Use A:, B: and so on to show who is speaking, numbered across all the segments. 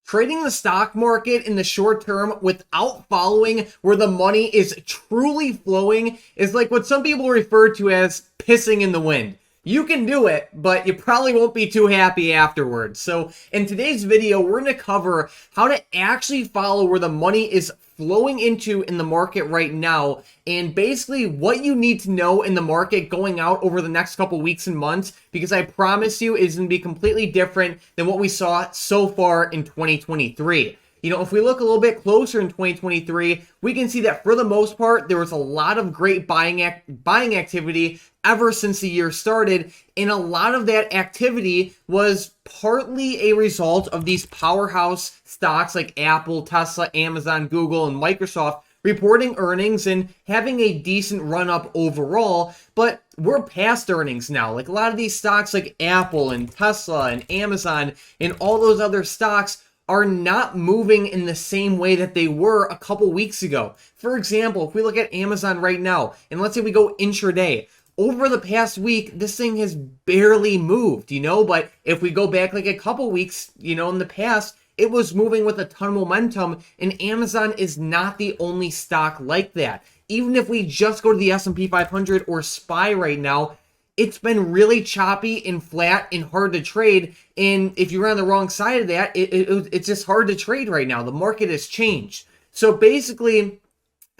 A: Trading the stock market in the short term without following where the money is truly flowing is like what some people refer to as pissing in the wind. You can do it, but you probably won't be too happy afterwards. So in today's video, we're going to cover how to actually follow where the money is flowing into in the market right now, and basically what you need to know in the market going out over the next couple weeks and months, because I promise you it's going to be completely different than what we saw so far in 2023. You know, if we look a little bit closer in 2023, we can see that for the most part, there was a lot of great buying activity ever since the year started. And a lot of that activity was partly a result of these powerhouse stocks like Apple, Tesla, Amazon, Google, and Microsoft reporting earnings and having a decent run up overall. But we're past earnings now. Like a lot of these stocks like Apple and Tesla and Amazon and all those other stocks are not moving in the same way that they were a couple weeks ago. For example, if we look at Amazon right now, and let's say we go intraday, over the past week, this thing has barely moved, but if we go back like a couple weeks, in the past, it was moving with a ton of momentum, and Amazon is not the only stock like that. Even if we just go to the S&P 500 or SPY right now, it's been really choppy and flat and hard to trade. And if you're on the wrong side of that, it's just hard to trade right now. The market has changed. So basically,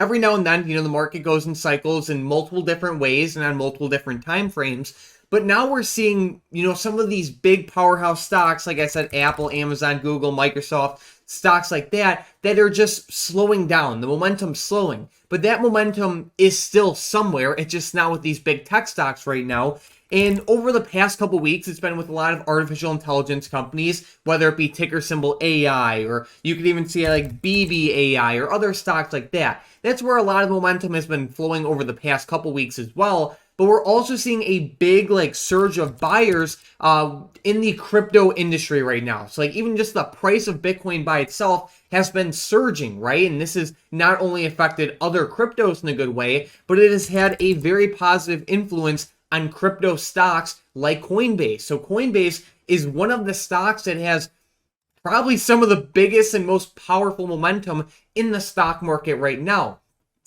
A: every now and then, the market goes in cycles in multiple different ways and on multiple different time frames. But now we're seeing, some of these big powerhouse stocks, like I said, Apple, Amazon, Google, Microsoft, stocks like that are just slowing down. The momentum's slowing. But that momentum is still somewhere. It's just not with these big tech stocks right now. And over the past couple weeks, it's been with a lot of artificial intelligence companies, whether it be ticker symbol AI, or you could even see like BBAI or other stocks like that. That's where a lot of momentum has been flowing over the past couple weeks as well. But we're also seeing a big surge of buyers in the crypto industry right now. So even just the price of Bitcoin by itself has been surging, right? And this has not only affected other cryptos in a good way, but it has had a very positive influence on crypto stocks like Coinbase. So Coinbase is one of the stocks that has probably some of the biggest and most powerful momentum in the stock market right now.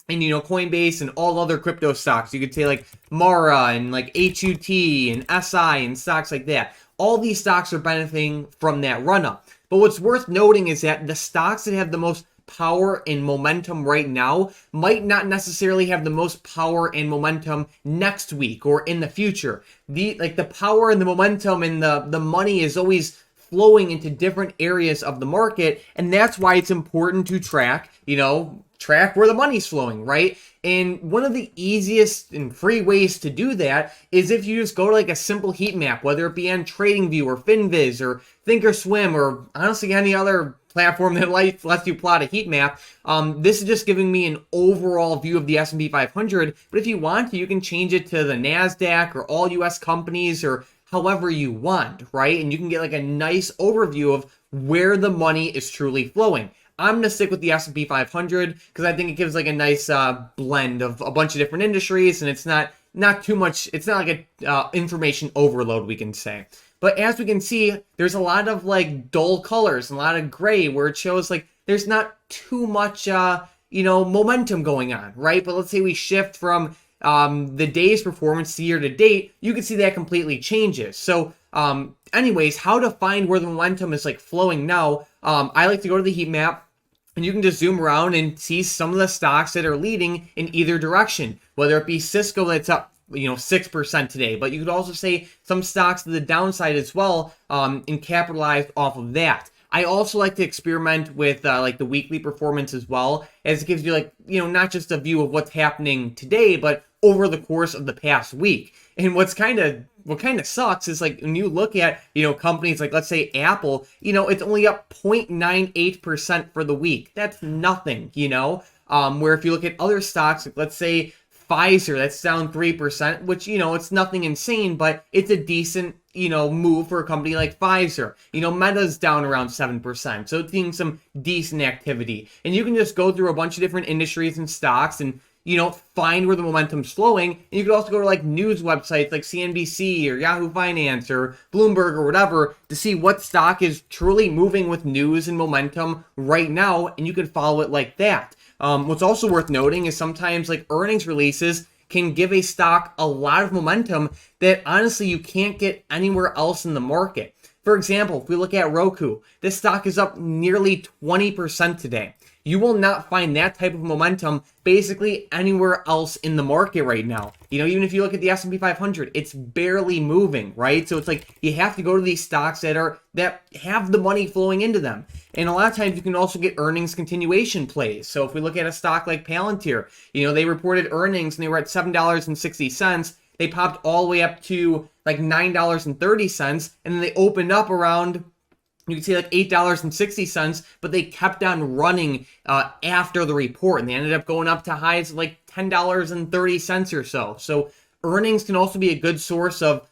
A: And Coinbase and all other crypto stocks, you could say like Mara and like HUT and SI and stocks like that. All these stocks are benefiting from that run up. But what's worth noting is that the stocks that have the most power and momentum right now might not necessarily have the most power and momentum next week or in the future. The power and the momentum and the money is always flowing into different areas of the market, and that's why it's important to track where the money's flowing, right? And one of the easiest and free ways to do that is if you just go to a simple heat map, whether it be on TradingView or FinViz or Thinkorswim or honestly any other platform that lets you plot a heat map. This is just giving me an overall view of the S&P 500, but if you want to, you can change it to the NASDAQ or all US companies or however you want, right? And you can get a nice overview of where the money is truly flowing. I'm going to stick with the S&P 500 because I think it gives a nice blend of a bunch of different industries, and it's not too much. It's not like a information overload, we can say. But as we can see, there's a lot of dull colors and a lot of gray where it shows there's not too much momentum going on, right? But let's say we shift from the day's performance to year to date, you can see that completely changes. So anyways, how to find where the momentum is flowing now, I like to go to the heat map, and you can just zoom around and see some of the stocks that are leading in either direction, whether it be Cisco that's up 6% today, but you could also say some stocks to the downside as well, and capitalize off of that. I also like to experiment with the weekly performance as well, as it gives you not just a view of what's happening today, but over the course of the past week. And what kind of sucks is when you look at companies let's say Apple, it's only up 0.98% for the week. That's nothing, where if you look at other stocks, let's say Pfizer, that's down 3%, which, it's nothing insane, but it's a decent, move for a company like Pfizer. Meta's down around 7%, so it's seeing some decent activity. And you can just go through a bunch of different industries and stocks and find where the momentum's flowing. And you could also go to like news websites like CNBC or Yahoo Finance or Bloomberg or whatever to see what stock is truly moving with news and momentum right now, and you can follow it like that. What's also worth noting is sometimes like earnings releases can give a stock a lot of momentum that honestly you can't get anywhere else in the market. For example, if we look at Roku, this stock is up nearly 20% today. You will not find that type of momentum basically anywhere else in the market right now. Even if you look at the S&P 500, it's barely moving, right? So it's like you have to go to these stocks that have the money flowing into them. And a lot of times you can also get earnings continuation plays. So if we look at a stock like Palantir, they reported earnings and they were at $7.60. They popped all the way up to like $9.30, and then they opened up around, you can see like $8.60, but they kept on running after the report, and they ended up going up to highs of like $10.30 or so. So earnings can also be a good source of,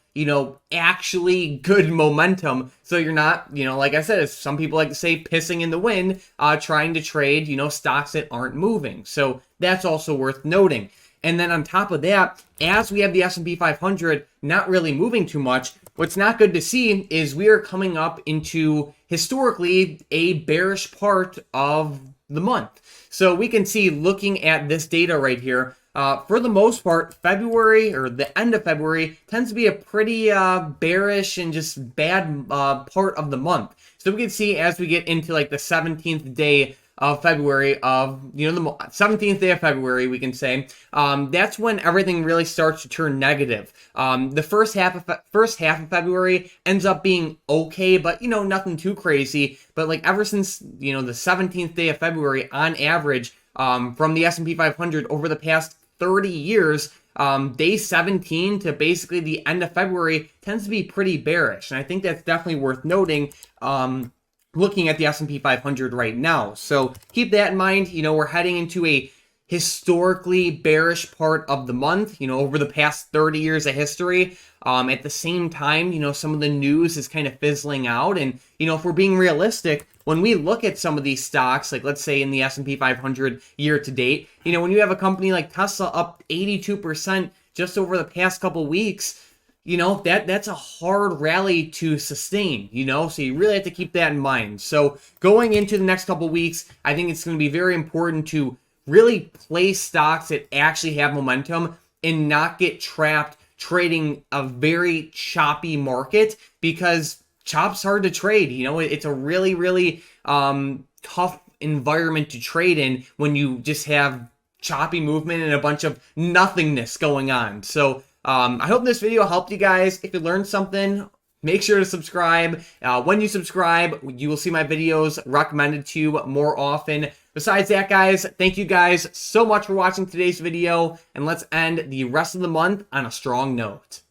A: actually good momentum. So you're not, like I said, as some people like to say, pissing in the wind, trying to trade, stocks that aren't moving. So that's also worth noting. And then on top of that, as we have the S&P 500 not really moving too much, what's not good to see is we are coming up into historically a bearish part of the month. So we can see, looking at this data right here, for the most part, February or the end of February tends to be a pretty bearish and just bad part of the month. So we can see as we get into like the 17th day of February of, the 17th day of February, we can say, that's when everything really starts to turn negative. The first half of February ends up being okay, but, nothing too crazy. But like ever since, the 17th day of February on average, from the S&P 500 over the past 30 years, day 17 to basically the end of February tends to be pretty bearish. And I think that's definitely worth noting, looking at the S&P 500 right now. So keep that in mind. We're heading into a historically bearish part of the month, over the past 30 years of history. At the same time, some of the news is kind of fizzling out. And, if we're being realistic, when we look at some of these stocks, like let's say in the S&P 500 year to date, when you have a company like Tesla up 82% just over the past couple weeks, that's a hard rally to sustain, so you really have to keep that in mind. So going into the next couple weeks, I think it's going to be very important to really play stocks that actually have momentum and not get trapped trading a very choppy market, because chop's hard to trade. It's a really, really tough environment to trade in when you just have choppy movement and a bunch of nothingness going on. So I hope this video helped you guys. If you learned something, make sure to subscribe. When you subscribe, you will see my videos recommended to you more often. Besides that, guys, thank you guys so much for watching today's video, and let's end the rest of the month on a strong note.